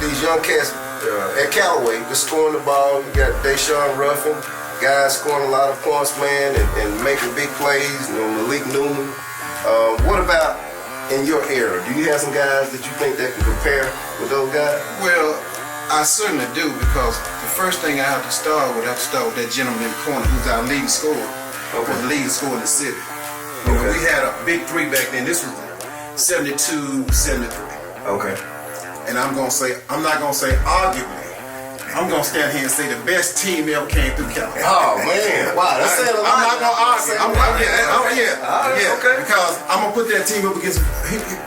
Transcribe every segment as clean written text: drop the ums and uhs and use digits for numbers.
these young cats at Callaway just scoring the ball. You got Deshaun Ruffin, guys scoring a lot of points, man, and making big plays. You know, Malik Newman. What about in your era? Do you have some guys that you think that can compare with those guys? Well, I certainly do, because the first thing I have to start with that gentleman in the corner who's our leading scorer. Okay. Was the leading scorer in the city. You know, we had a big three back then. This was 72, 73. Okay. And I'm not gonna say arguably. I'm gonna stand here and say the best team ever came through California. Oh man, wow, that's saying a lot. I'm not gonna argue. Okay. Because I'm gonna put that team up against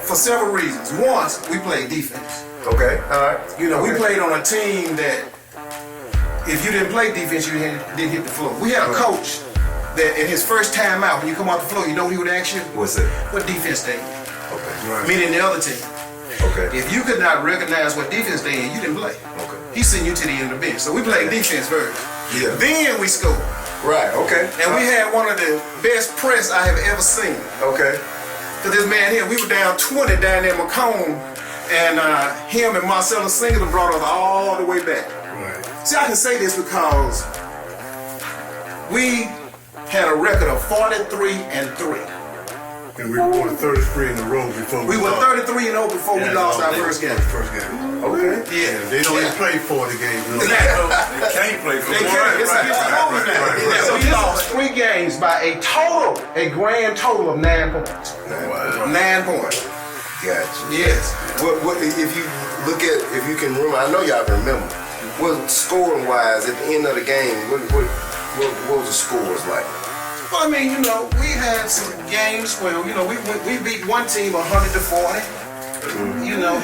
for several reasons. One, we played defense. Okay, all right. You know, we played on a team that if you didn't play defense, you didn't hit the floor. We had a coach that in his first time out, when you come off the floor, you know what he would ask you? What's it? What defense they in? Okay. Right. Meaning the other team. Okay. If you could not recognize what defense they in, you didn't play. Okay. He sent you to the end of the bench. So we played defense first. Yeah. Then we scored. Right, okay. And we had one of the best press I have ever seen. Okay. Because this man here, we were down 20 down there in Macomb, and him and Marcellus Singleton brought us all the way back. Right. See, I can say this because we had a record of 43-3. And we won 33 in a row before we were 33-0 before we lost our first game. Okay. Yeah. They don't even play 40 games. They can't play 40. They can't. It's against the rules now. So we lost 3 games by a grand total of 9 points. Wow. 9 points. Gotcha. Yes. What if you look at, if you can remember, I know y'all can remember, what scoring wise at the end of the game, what was the scores like? Well, I mean, you know, we had some games where, you know, we beat one team 100-40. Mm-hmm. You know,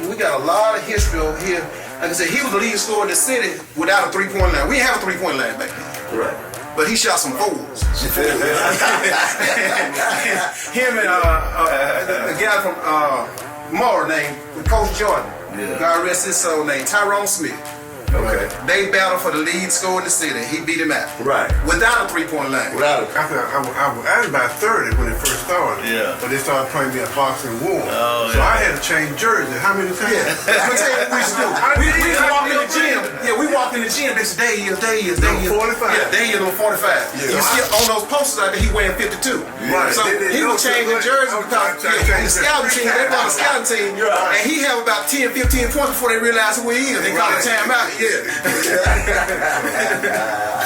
we got a lot of history over here. Like I said, he was the leading scorer in the city without a 3-point line. We didn't have a 3-point line back then. Right. But he shot some fours. Him and the guy from Monta named Coach Jordan. Yeah. God rest his soul, named Tyrone Smith. Okay. They battled for the lead scorer in the city. He beat him out. Right. Without a 3-point line. Without a. I was about 30 when it first started. Yeah. But they started playing me a boxing war. Oh, so I had to change jersey. How many times? Yeah. Let me tell you what we used to do. We walk in the gym. Yeah, we walk in the gym. This day is. 45. Yeah, day is on 45. Yeah. You see on those posters out there, he wearing 52. Right. So he was changing jerseys because the scouting team, they brought a scouting team, and he have about 10, 15 points before they realize who he is. They call it timeout. Yeah.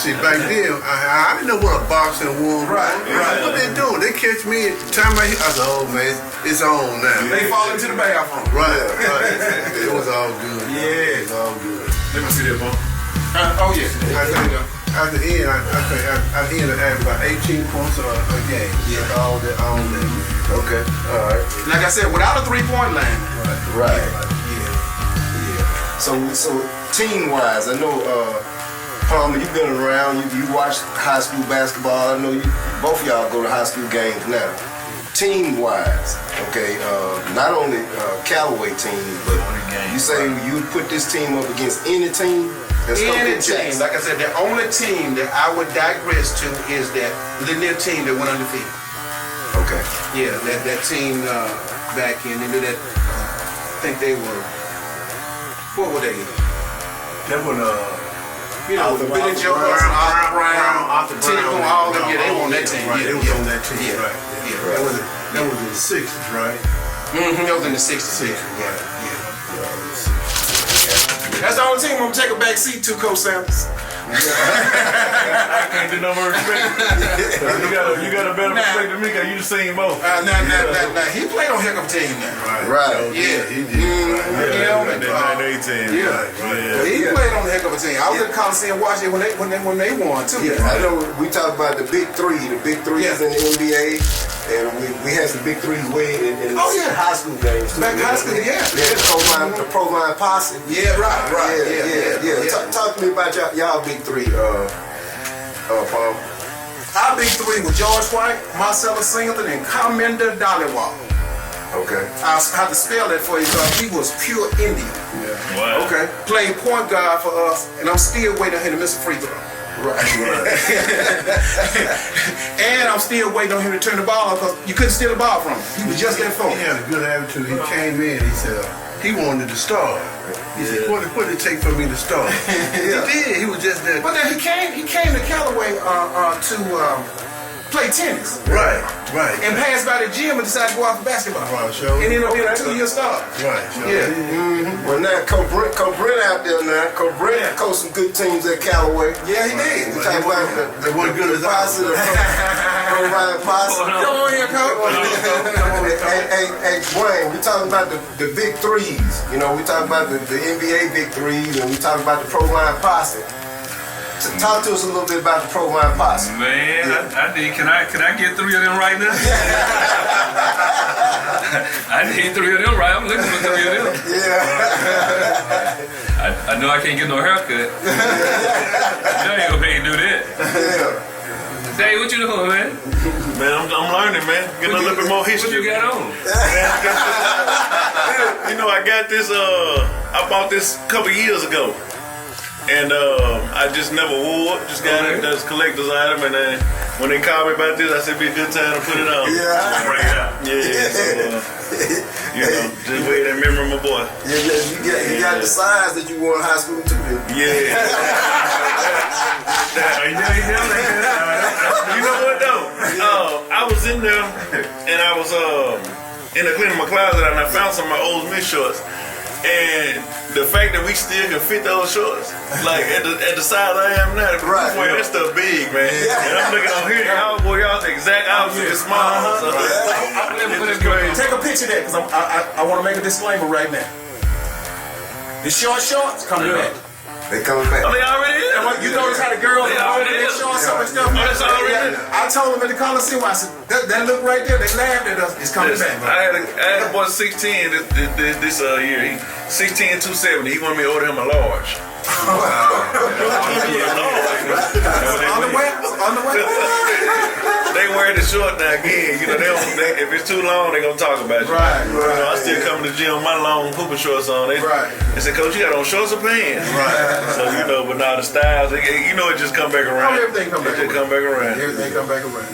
See, back then, I didn't know what a boxing war was. Right. What they doing? They catch me time right here. I said, oh man, it's on now. They fall into the bathroom. Right. It was all good. Yeah. It was all good. Let me see that, bro. Oh yeah. At the end, I ended up about 18 points a game. Yeah. All that. Okay. All right. Like I said, without a 3-point line. Right. Yeah. So team-wise, I know Palmer, you've been around. You watched high school basketball. I know both of y'all go to high school games now. Team-wise, okay, not only Callaway team, but you say you would put this team up against any team. Any team, like I said, the only team that I would digress to is that Linell team that went undefeated. Okay. Yeah, that team back in, they did that. I think they were. What were they? That one, you know, Billy Jones, Arthur Brown, all them. Yeah, they were on that team. Right, yeah, they was on that team. Yeah, right. Yeah. That was in the 60s, right? Mm-hmm. That was in the 60s. Yeah. That's the only team I'm gonna take a back seat to, Coach Sanders. I can't do no more respect. You got a better respect than me because you just seen both. Nah, he played on heck of a team now. Right. Yeah. He did. That 18. Yeah. He played on a heck of a team. I was at the Coliseum watching when they won too. Yeah, I know we talked about the big three. The big three is in the NBA. And we had some big threes way in high school games too. Back in high school, yeah. The Pro Line Posse. Yeah, right. Yeah. Talk to me about y'all big three, Palmer. Our big three was George White, Marcellus Singleton, and Commander Dollywall. Okay. I'll have to spell that for you because he was pure Indian. Yeah. Wow. Okay. Played point guard for us, and I'm still waiting on him to miss a free throw. Right. And I'm still waiting on him to turn the ball up because you couldn't steal the ball from him. He was just that far. He had a good attitude. He came in. He said, he wanted to start. He said, what did it take for me to start? He did. He was just that. But then he came to Callaway to play tennis. Right. And passed by the gym and decided to go out for basketball. Right, sure. And ended up being a 2-year star. Right, sure. Yeah. Well, now come Brent out there now. Come Brent coached some good teams at Callaway. Yeah, he did. We talking about They weren't good as positive. Positive. Come on here, coach. Hey, Dwayne, we talking about the big threes. You know, we talking about the NBA big threes, and we talking about the Pro Line Posse. So talk to us a little bit about the Pro Line Posse. Man, I need. Can I get 3 of them right now? I need 3 of them right. I'm looking for 3 of them. Yeah. I know I can't get no haircut. I ain't gonna pay you to do that. Yeah. Hey, what you doing, man? Man, I'm learning, man. Getting a little bit more What history. you got on? You know, I got this. I bought this a couple years ago, and I just never wore it. Just got it as a collector's item, and then when they called me about this, I said it'd be a good time to put it on. Yeah. Bring it out. Yeah. So, you know, just wait and remember my boy. Yeah, you got the size that you wore in high school too. Yeah. You know what though? I was in there and I was in the cleaning my closet and I found some of my old Miss shorts. And the fact that we still can fit those shorts, like at the size I am now, Right. that stuff big, man. And I'm looking on here, y'all the exact opposite, it's small. So, it's crazy. Take a picture of that, because I want to make a disclaimer right now. The shorts coming back. They coming back. Oh, they already is. You notice how the girls They are already their is. shorts up and stuff. Oh, that's already is. I told them at the Coliseum, I said, that look right there, they laughed at us. It's coming back. I had a boy 16 this year. He 16 270. He wanted me to order him a large. Underwear? They wear the short now again. You know, if it's too long, they gonna talk about you. Right. You know, I still come to the gym with my long hooping shorts on. They said, Coach, you got on shorts or pants? Right. So you know, but now the styles, you know, it just come back around. Everything come back It just come back around. Everything come back around.